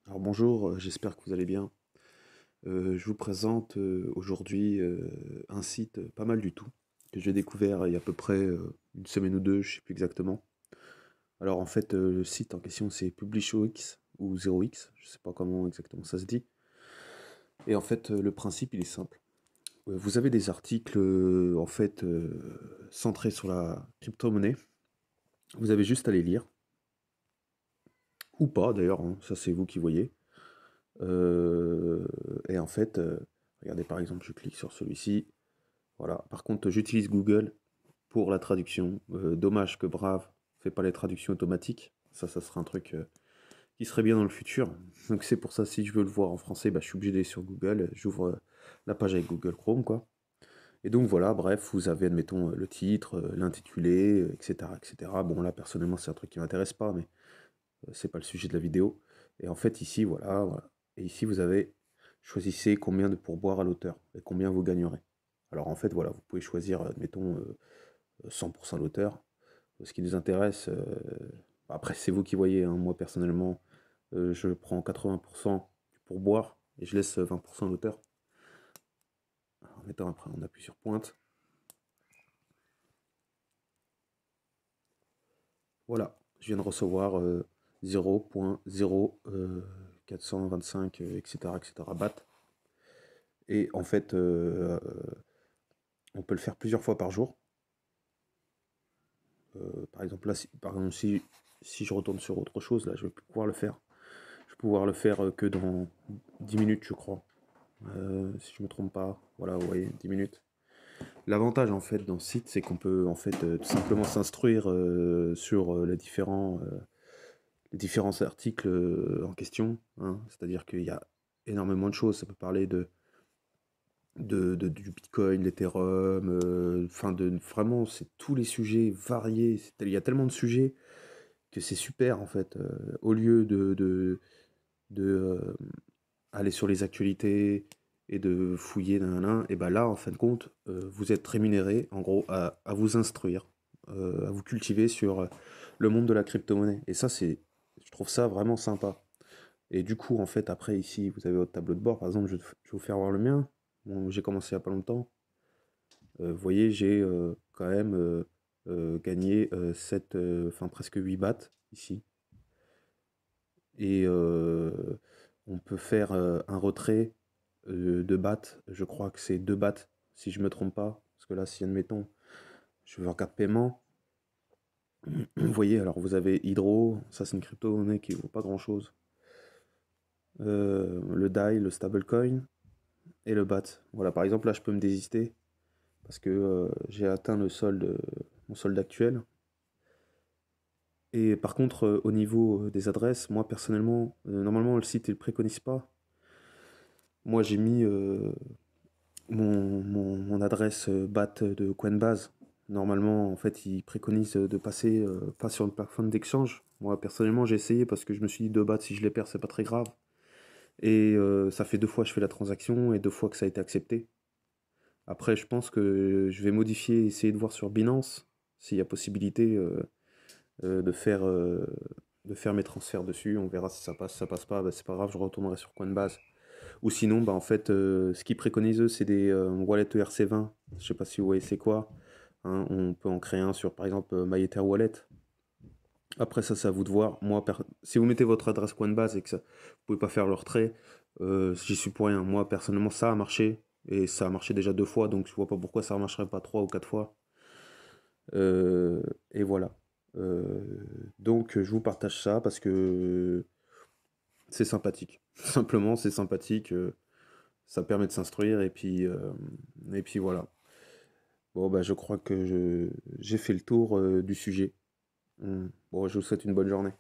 Alors bonjour, j'espère que vous allez bien. Je vous présente aujourd'hui un site pas mal du tout, que j'ai découvert il y a à peu près une semaine ou deux, je sais plus exactement. Alors en fait, le site en question c'est PublishOX ou 0x, je sais pas comment exactement ça se dit. Et en fait, le principe il est simple. Vous avez des articles en fait centrés sur la crypto-monnaie. Vous avez juste à les lire, ou pas d'ailleurs, hein, ça c'est vous qui voyez. Et en fait, regardez par exemple, je clique sur celui-ci. Voilà. Par contre, j'utilise Google pour la traduction. Dommage que Brave fait pas les traductions automatiques. Ça sera un truc qui serait bien dans le futur. Donc c'est pour ça, si je veux le voir en français, bah, je suis obligé d'aller sur Google. J'ouvre la page avec Google Chrome, quoi. Et donc voilà, bref, vous avez, admettons, le titre, l'intitulé, etc., etc. Bon, là, personnellement, c'est un truc qui m'intéresse pas, mais c'est pas le sujet de la vidéo. Et en fait, ici, voilà, voilà. Et ici, vous avez, choisissez combien de pourboire à l'auteur et combien vous gagnerez. Alors en fait, voilà, vous pouvez choisir, admettons, 100% l'auteur. Ce qui nous intéresse, après c'est vous qui voyez, hein. Moi personnellement, je prends 80% du pourboire et je laisse 20% l'auteur. En mettant après, on appuie sur pointe. Voilà, je viens de recevoir 0.0425, etc., etc. BAT. Et en fait, on peut le faire plusieurs fois par jour. Par exemple, là, si je retourne sur autre chose, là, je vais plus pouvoir le faire. Je vais pouvoir le faire que dans 10 minutes, je crois. Si je me trompe pas. Voilà, vous voyez, 10 minutes. L'avantage, en fait, dans ce site, c'est qu'on peut, en fait, tout simplement s'instruire sur les différents articles en question, hein. C'est-à-dire qu'il y a énormément de choses. Ça peut parler du Bitcoin, l'Ethereum, enfin vraiment c'est tous les sujets variés. Il y a tellement de sujets que c'est super en fait. Au lieu de aller sur les actualités et de fouiller et ben là en fin de compte vous êtes rémunéré en gros à vous instruire, à vous cultiver sur le monde de la crypto-monnaie. Et ça c'est, je trouve ça vraiment sympa. Et du coup en fait après ici vous avez votre tableau de bord. Par exemple je vais vous faire voir le mien. Bon, j'ai commencé il y a pas longtemps. Vous voyez, j'ai quand même gagné 7, enfin presque 8 bahts ici. Et on peut faire un retrait de bahts. Je crois que c'est 2 bahts, si je me trompe pas. Parce que là, si admettons, je veux en carte paiement. Vous voyez, alors vous avez Hydro, ça c'est une crypto-monnaie qui vaut pas grand-chose. Le DAI, le stablecoin et le BAT. Voilà, par exemple, là, je peux me désister parce que j'ai atteint mon solde actuel. Et par contre, au niveau des adresses, moi personnellement, normalement le site il préconise pas. Moi j'ai mis mon adresse BAT de Coinbase. Normalement, en fait, il préconise de passer pas sur une plateforme d'exchange. Moi personnellement, j'ai essayé parce que je me suis dit 2 bahts, si je les perds, c'est pas très grave. Et ça fait 2 fois que je fais la transaction et 2 fois que ça a été accepté. Après, je pense que je vais modifier, essayer de voir sur Binance s'il y a possibilité euh, de faire, euh, de faire mes transferts dessus. On verra si ça passe, si ça passe pas, bah, c'est pas grave, je retournerai sur Coinbase. Ou sinon, bah, en fait, ce qu'ils préconisent, eux, c'est des wallets ERC20. Je sais pas si vous voyez c'est quoi. Hein, on peut en créer un sur, par exemple, MyEtherWallet. Après, ça, c'est à vous de voir. Moi, si vous mettez votre adresse Coinbase et que vous pouvez pas faire le retrait, j'y suis pour rien. Moi, personnellement, ça a marché. Et ça a marché déjà 2 fois, donc je vois pas pourquoi ça ne marcherait pas 3 ou 4 fois. Euh, et voilà. Euh, donc je vous partage ça parce que c'est sympathique. Simplement, c'est sympathique. Ça permet de s'instruire et puis voilà. Bon, bah, je crois que j'ai fait le tour du sujet. Bon, je vous souhaite une bonne journée.